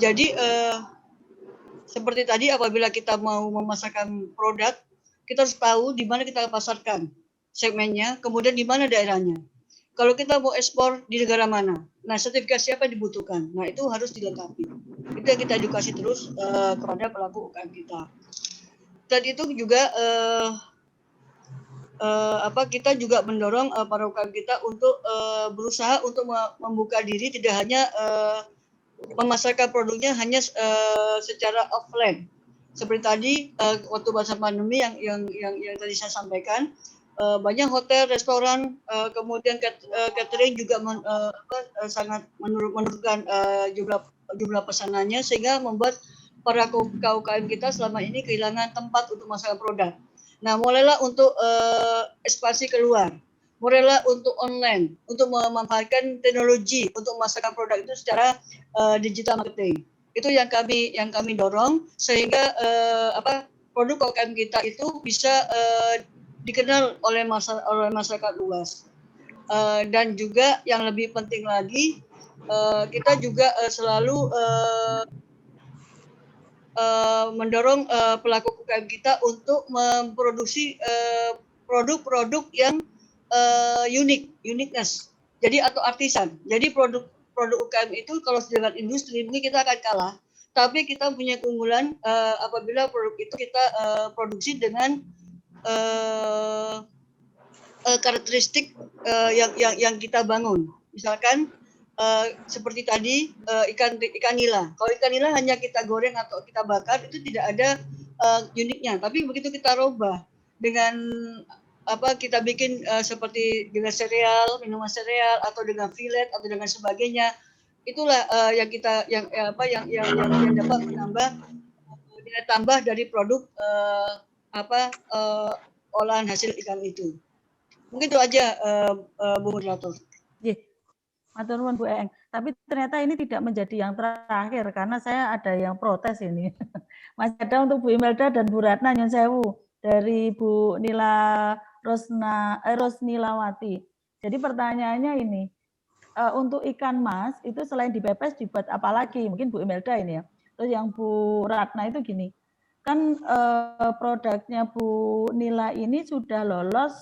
Jadi seperti tadi, apabila kita mau memasarkan produk, kita harus tahu di mana kita pasarkan segmennya, kemudian di mana daerahnya. Kalau kita mau ekspor di negara mana, nah sertifikasi apa yang dibutuhkan, nah itu harus dilengkapi. Itu yang kita edukasi terus kepada pelaku UKM kita. Dan itu juga kita juga mendorong para UKM kita untuk berusaha untuk membuka diri, tidak hanya memasarkan produknya hanya secara offline. Seperti tadi waktu masa pandemi yang tadi saya sampaikan, banyak hotel, restoran, kemudian catering juga sangat menurunkan jumlah pesanannya, sehingga membuat para UKM kita selama ini kehilangan tempat untuk memasarkan produk. Nah, mulailah untuk ekspansi keluar, mulailah untuk online, untuk memanfaatkan teknologi untuk memasarkan produk itu secara digital marketing. Itu yang kami dorong, sehingga produk UKM kita itu bisa dikenal oleh masyarakat luas. Dan juga yang lebih penting lagi, kita juga selalu mendorong pelaku UKM kita untuk memproduksi produk-produk yang uniqueness, jadi atau artisan. Jadi produk UKM itu kalau dengan industri mungkin kita akan kalah, tapi kita punya keunggulan apabila produk itu kita produksi dengan karakteristik yang kita bangun. Misalkan seperti tadi ikan nila. Kalau ikan nila hanya kita goreng atau kita bakar, itu tidak ada uniknya. Tapi begitu kita rubah dengan kita bikin seperti dengan sereal, minuman sereal, atau dengan fillet atau dengan sebagainya, itulah yang dapat menambah nilai tambah dari produk olahan hasil ikan itu. Mungkin itu aja Bu Moderator. Matur nuwun Bu Eng. Tapi ternyata ini tidak menjadi yang terakhir karena saya ada yang protes ini. Masih ada untuk Bu Imelda dan Bu Ratna nyun sewu dari Bu Nila Rosnilawati. Jadi pertanyaannya ini, untuk ikan mas itu selain dipepes dibuat apa lagi? Mungkin Bu Imelda ini ya. Terus yang Bu Ratna itu gini, kan produknya Bu Nila ini sudah lolos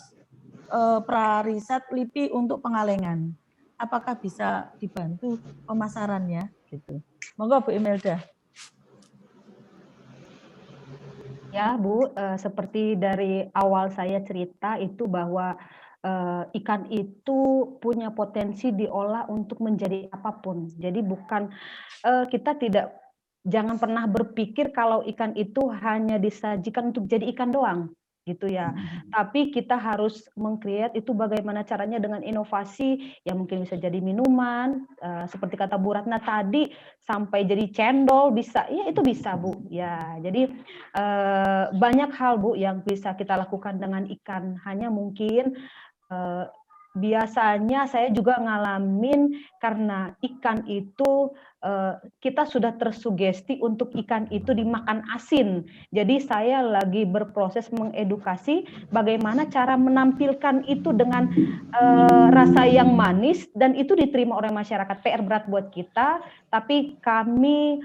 prariset LIPI untuk pengalengan. Apakah bisa dibantu pemasarannya gitu? Monggo Bu Imelda. Ya Bu, seperti dari awal saya cerita itu bahwa ikan itu punya potensi diolah untuk menjadi apapun. Jadi bukan kita jangan pernah berpikir kalau ikan itu hanya disajikan untuk jadi ikan doang gitu ya. Tapi kita harus meng-create itu bagaimana caranya dengan inovasi yang mungkin bisa jadi minuman, seperti kata Bu Ratna tadi, sampai jadi cendol bisa, ya itu bisa Bu. Ya, jadi banyak hal Bu yang bisa kita lakukan dengan ikan. Hanya mungkin biasanya saya juga ngalamin karena ikan itu kita sudah tersugesti untuk ikan itu dimakan asin. Jadi saya lagi berproses mengedukasi bagaimana cara menampilkan itu dengan rasa yang manis dan itu diterima oleh masyarakat. PR berat buat kita, tapi kami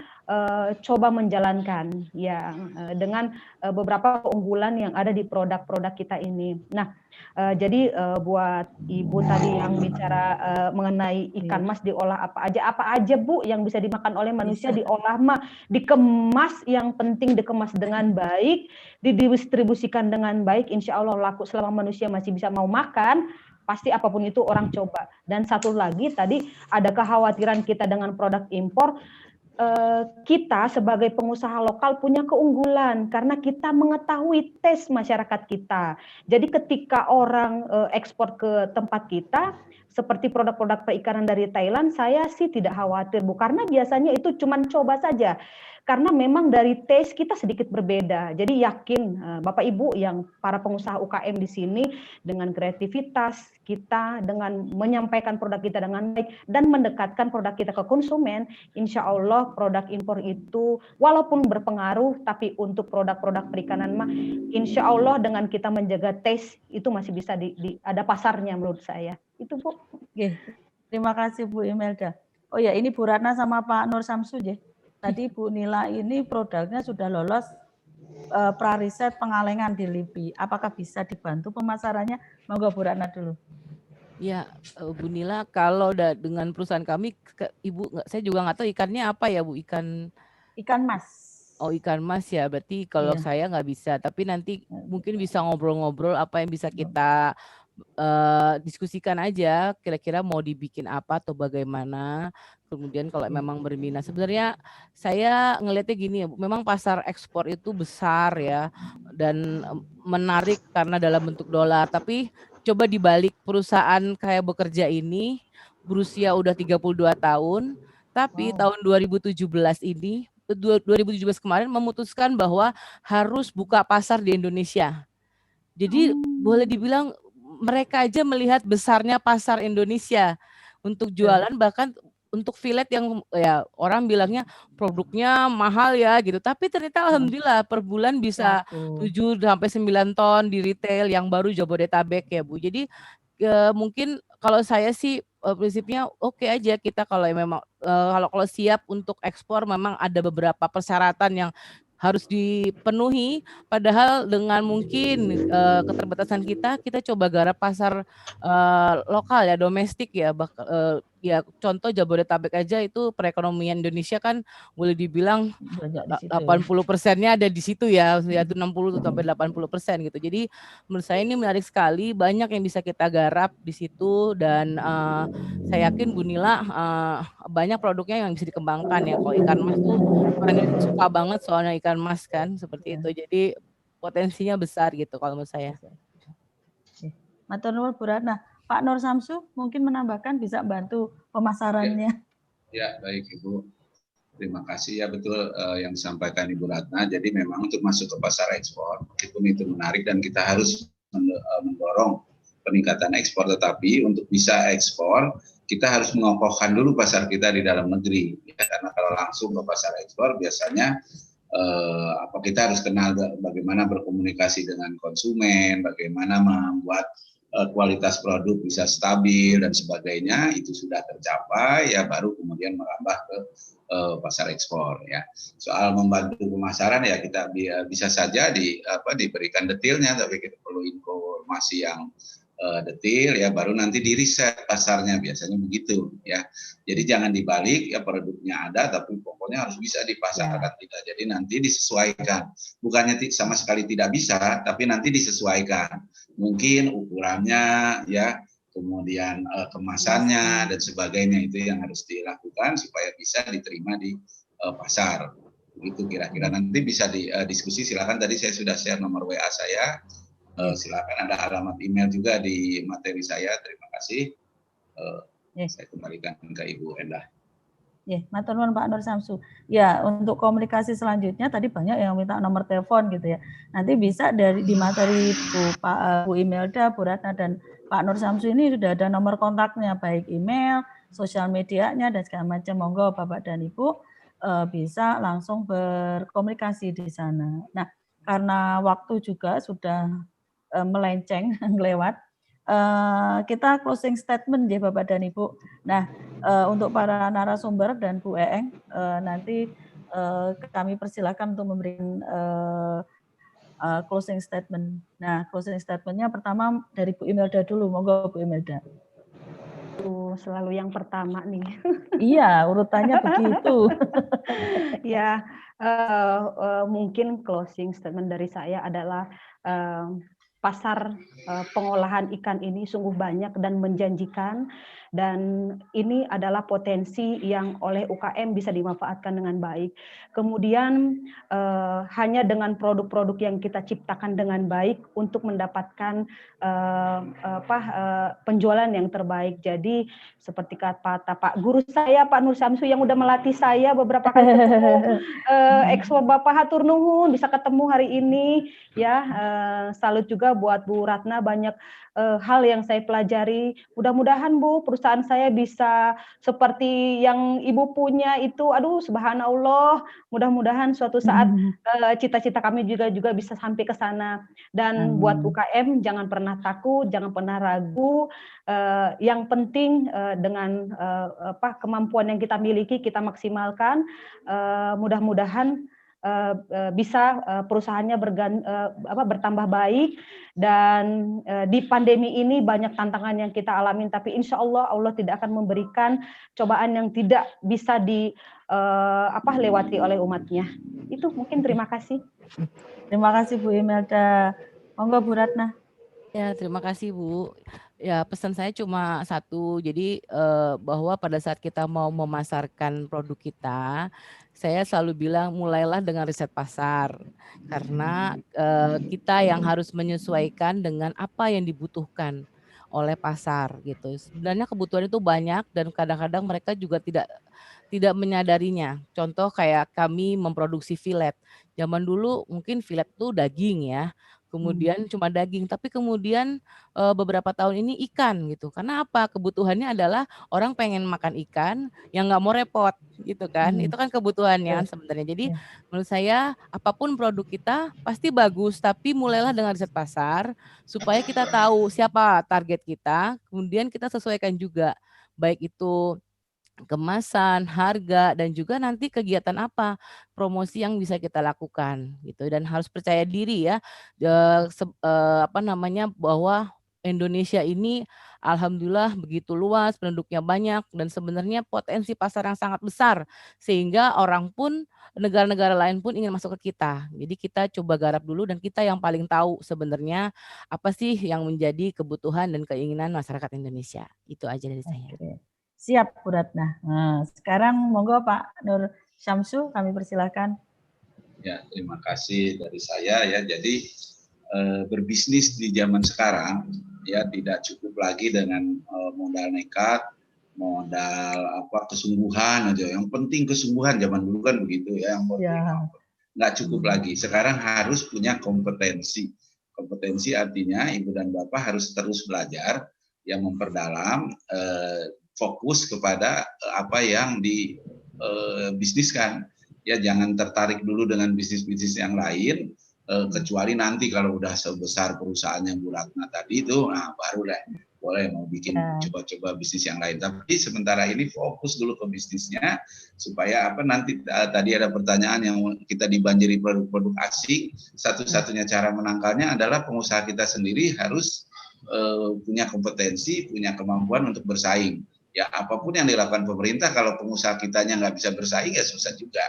coba menjalankan ya dengan beberapa keunggulan yang ada di produk-produk kita ini. Nah, jadi buat Ibu tadi yang bicara mengenai ikan mas diolah apa aja Bu yang bisa dimakan oleh manusia diolah mah, dikemas, yang penting dikemas dengan baik, didistribusikan dengan baik, insya Allah laku selama manusia masih bisa mau makan, pasti apapun itu orang coba. Dan satu lagi tadi ada kekhawatiran kita dengan produk impor. Kita sebagai pengusaha lokal punya keunggulan karena kita mengetahui tes masyarakat kita. Jadi ketika orang ekspor ke tempat kita, seperti produk-produk perikanan dari Thailand, saya sih tidak khawatir Bu, karena biasanya itu cuma coba saja. Karena memang dari tes kita sedikit berbeda. Jadi yakin Bapak Ibu yang para pengusaha UKM di sini dengan kreativitas kita, dengan menyampaikan produk kita dengan baik dan mendekatkan produk kita ke konsumen, insya Allah produk impor itu walaupun berpengaruh, tapi untuk produk-produk perikanan mah insya Allah dengan kita menjaga tes itu masih bisa ada pasarnya menurut saya. Itu Bu. Oke. Terima kasih Bu Imelda. Oh ya, ini Bu Ratna sama Pak Nur Samsu ya. tadi Bu Nila ini produknya sudah lolos pra-riset pengalengan di LIPI. Apakah bisa dibantu pemasarannya? Monggo Bu Ratna dulu. Ya, Bu Nila, kalau dengan perusahaan kami, Ibu, saya juga nggak tahu ikannya apa ya, Bu? Ikan mas. Oh, ikan mas ya. Berarti kalau Iya. saya nggak bisa, tapi nanti mungkin bisa ngobrol-ngobrol apa yang bisa kita diskusikan aja. Kira-kira mau dibikin apa atau bagaimana. Kemudian kalau memang berminat, sebenarnya saya ngelihatnya gini ya, Bu, memang pasar ekspor itu besar ya dan menarik karena dalam bentuk dolar. Tapi coba dibalik, perusahaan kayak bekerja ini berusia udah 32 tahun, tapi tahun 2017 ini 2017 kemarin memutuskan bahwa harus buka pasar di Indonesia. Jadi boleh dibilang mereka aja melihat besarnya pasar Indonesia untuk jualan, bahkan untuk filet yang ya orang bilangnya produknya mahal ya gitu. Tapi ternyata alhamdulillah per bulan bisa 7 sampai 9 ton di retail yang baru Jabodetabek ya, Bu. Jadi mungkin kalau saya sih prinsipnya oke aja kita kalau memang kalau siap untuk ekspor, memang ada beberapa persyaratan yang harus dipenuhi, padahal dengan mungkin keterbatasan kita coba garap pasar lokal ya, domestik ya, ya contoh Jabodetabek aja itu perekonomian Indonesia kan boleh dibilang 80%-nya ada di situ ya, yaitu 60 sampai 80% gitu. Jadi menurut saya ini menarik sekali, banyak yang bisa kita garap di situ dan saya yakin Bu Nila banyak produknya yang bisa dikembangkan ya. Kalau ikan mas tuh orang suka banget soalnya ikan mas kan seperti itu. Jadi potensinya besar gitu kalau menurut saya. Matur nuwun Bu Ratna. Pak Nur Samsu mungkin menambahkan bisa bantu pemasarannya. Ya, baik Ibu. Terima kasih ya, betul yang disampaikan Ibu Ratna. Jadi memang untuk masuk ke pasar ekspor, meskipun itu menarik dan kita harus mendorong peningkatan ekspor, tetapi untuk bisa ekspor kita harus mengokohkan dulu pasar kita di dalam negeri. Ya, karena kalau langsung ke pasar ekspor biasanya kita harus kenal bagaimana berkomunikasi dengan konsumen, bagaimana membuat kualitas produk bisa stabil dan sebagainya. Itu sudah tercapai ya, baru kemudian merambah ke pasar ekspor ya. Soal membantu pemasaran ya kita bisa saja diberikan detailnya, tapi kita perlu informasi yang detail ya, baru nanti di riset pasarnya, biasanya begitu ya. Jadi jangan dibalik ya, produknya ada tapi pokoknya harus bisa dipasarkan tidak. Jadi nanti disesuaikan, bukannya sama sekali tidak bisa, tapi nanti disesuaikan. Mungkin ukurannya ya, kemudian kemasannya dan sebagainya, itu yang harus dilakukan supaya bisa diterima di pasar. Itu kira-kira nanti bisa didiskusi. Silakan, tadi saya sudah share nomor WA saya. Silakan, ada alamat email juga di materi saya. Terima kasih. Saya kembalikan ke Ibu Endah. Ya, matur nuwun Pak Nur Samsu. Ya, untuk komunikasi selanjutnya tadi banyak yang minta nomor telepon gitu ya. Nanti bisa di materi Bu Imelda, Bu Ratna dan Pak Nur Samsu ini sudah ada nomor kontaknya, baik email, sosial medianya dan segala macam. Monggo Bapak dan Ibu bisa langsung berkomunikasi di sana. Nah, karena waktu juga sudah melenceng lewat, kita closing statement ya Bapak dan Ibu. Nah, untuk para narasumber dan Bu Eeng, nanti kami persilakan untuk memberikan closing statement. Nah, closing statementnya pertama dari Bu Imelda dulu. Monggo Bu Imelda. Selalu yang pertama nih. Iya, urutannya begitu. Ya, mungkin closing statement dari saya adalah pasar pengolahan ikan ini sungguh banyak dan menjanjikan, dan ini adalah potensi yang oleh UKM bisa dimanfaatkan dengan baik. Kemudian hanya dengan produk-produk yang kita ciptakan dengan baik untuk mendapatkan penjualan yang terbaik. Jadi seperti kata Pak Guru saya, Pak Nur Samsu, yang udah melatih saya beberapa kali ketemu, ekspor Bapak hatur nuhun bisa ketemu hari ini ya. Salut juga buat Bu Ratna, banyak hal yang saya pelajari. Mudah-mudahan Bu, perusahaan saya bisa seperti yang Ibu punya itu. Aduh, subhanallah. Mudah-mudahan suatu saat cita-cita kami juga bisa sampai ke sana. Dan buat UKM jangan pernah takut, jangan pernah ragu. Yang penting dengan kemampuan yang kita miliki kita maksimalkan. Mudah-mudahan bisa perusahaannya bertambah baik. Dan di pandemi ini banyak tantangan yang kita alamin, tapi insya Allah Allah tidak akan memberikan cobaan yang tidak bisa lewati oleh umatnya. Itu mungkin. Terima kasih. Terima kasih Bu Imelda. Monggo Bu Ratna. Ya, terima kasih Bu. Ya, pesan saya cuma satu. Jadi bahwa pada saat kita mau memasarkan produk kita, saya selalu bilang mulailah dengan riset pasar. Karena kita yang harus menyesuaikan dengan apa yang dibutuhkan oleh pasar gitu. Sebenarnya kebutuhan itu banyak dan kadang-kadang mereka juga tidak menyadarinya. Contoh kayak kami memproduksi filet. Zaman dulu mungkin filet itu daging ya. Kemudian cuma daging, tapi kemudian beberapa tahun ini ikan gitu. Karena apa? Kebutuhannya adalah orang pengen makan ikan yang nggak mau repot gitu kan. Itu kan kebutuhannya sebenarnya. Jadi menurut saya apapun produk kita pasti bagus, tapi mulailah dengan riset pasar supaya kita tahu siapa target kita, kemudian kita sesuaikan juga baik itu kemasan, harga, dan juga nanti kegiatan apa, promosi yang bisa kita lakukan gitu. Dan harus percaya diri ya, bahwa Indonesia ini alhamdulillah begitu luas, penduduknya banyak, dan sebenarnya potensi pasar yang sangat besar, sehingga orang pun, negara-negara lain pun ingin masuk ke kita. Jadi kita coba garap dulu dan kita yang paling tahu sebenarnya apa sih yang menjadi kebutuhan dan keinginan masyarakat Indonesia. Itu aja dari saya. Oke. Siap Bu Ratna. Nah, sekarang monggo Pak Nur Syamsu, kami persilakan. Ya, terima kasih dari saya ya. Jadi berbisnis di zaman sekarang ya tidak cukup lagi dengan modal nekat, modal kesungguhan aja. Yang penting kesungguhan, zaman dulu kan begitu ya. Yang penting nggak cukup lagi. Sekarang harus punya kompetensi. Kompetensi artinya Ibu dan Bapak harus terus belajar, yang memperdalam, fokus kepada apa yang dibisniskan. Ya jangan tertarik dulu dengan bisnis-bisnis yang lain, kecuali nanti kalau udah sebesar perusahaan yang Bu Ratna tadi itu, nah baru deh boleh mau bikin coba-coba bisnis yang lain. Tapi sementara ini fokus dulu ke bisnisnya, supaya nanti tadi ada pertanyaan yang kita dibanjiri produk-produk asing, satu-satunya cara menangkalnya adalah pengusaha kita sendiri harus punya kompetensi, punya kemampuan untuk bersaing. Ya apapun yang dilakukan pemerintah, kalau pengusaha kitanya nggak bisa bersaing ya susah juga.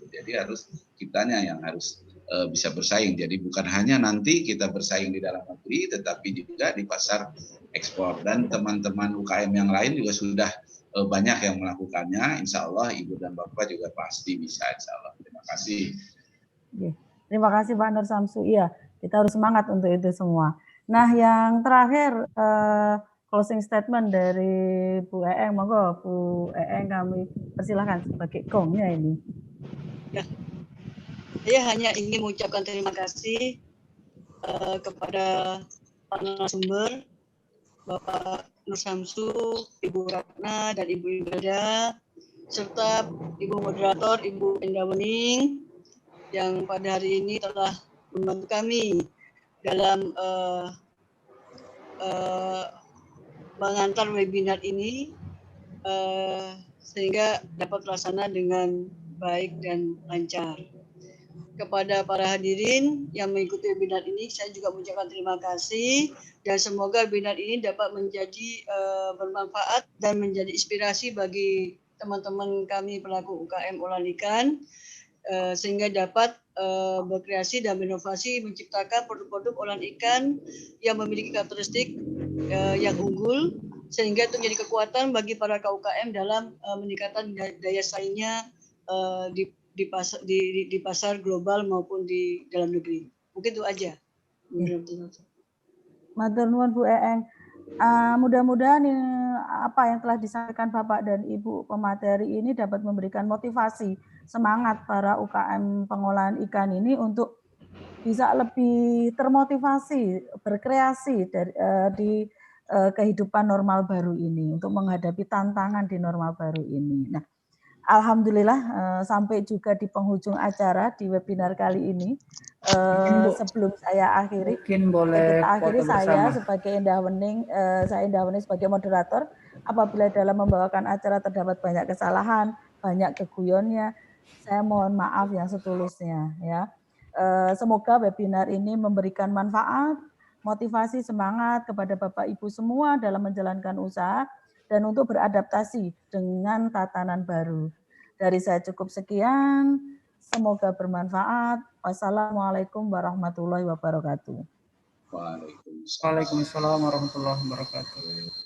Jadi harus kitanya yang harus bisa bersaing. Jadi bukan hanya nanti kita bersaing di dalam negeri, tetapi juga di pasar ekspor. Dan teman-teman UKM yang lain juga sudah banyak yang melakukannya. Insya Allah Ibu dan Bapak juga pasti bisa. Insya Allah. Terima kasih. Terima kasih Pak Nur Syamsu. Iya, kita harus semangat untuk itu semua. Nah, yang terakhir closing statement dari Bu Eeng, monggo Bu Eeng kami persilahkan sebagai gongnya ini. Ya, saya hanya ingin mengucapkan terima kasih kepada Pak narasumber, Bapak Nur Syamsu, Ibu Ratna, dan Ibu Imelda, serta Ibu Moderator, Ibu Endawening, yang pada hari ini telah membantu kami dalam mengantar webinar ini sehingga dapat terlaksana dengan baik dan lancar. Kepada para hadirin yang mengikuti webinar ini, saya juga mengucapkan terima kasih dan semoga webinar ini dapat menjadi bermanfaat dan menjadi inspirasi bagi teman-teman kami pelaku UKM olahan ikan, sehingga dapat berkreasi dan berinovasi menciptakan produk-produk olahan ikan yang memiliki karakteristik yang unggul, sehingga itu menjadi kekuatan bagi para UKM dalam meningkatkan daya saingnya di pasar global maupun di dalam negeri. Mungkin itu aja. Matur nuwun Bu Eeng. Mudah-mudahan apa yang telah disampaikan Bapak dan Ibu pemateri ini dapat memberikan motivasi, semangat para UKM pengolahan ikan ini untuk bisa lebih termotivasi, berkreasi di kehidupan normal baru ini untuk menghadapi tantangan di normal baru ini. Nah, alhamdulillah sampai juga di penghujung acara di webinar kali ini. Sebelum saya akhiri, Mungkin boleh kita akhiri foto saya bersama. sebagai Indah Wening, sebagai moderator. Apabila dalam membawakan acara terdapat banyak kesalahan, banyak keguyonnya, saya mohon maaf yang setulusnya. Ya, semoga webinar ini memberikan manfaat, motivasi, semangat kepada Bapak Ibu semua dalam menjalankan usaha dan untuk beradaptasi dengan tatanan baru. Dari saya cukup sekian, semoga bermanfaat. Wassalamualaikum warahmatullahi wabarakatuh. Waalaikumsalam. Waalaikumsalam warahmatullahi wabarakatuh.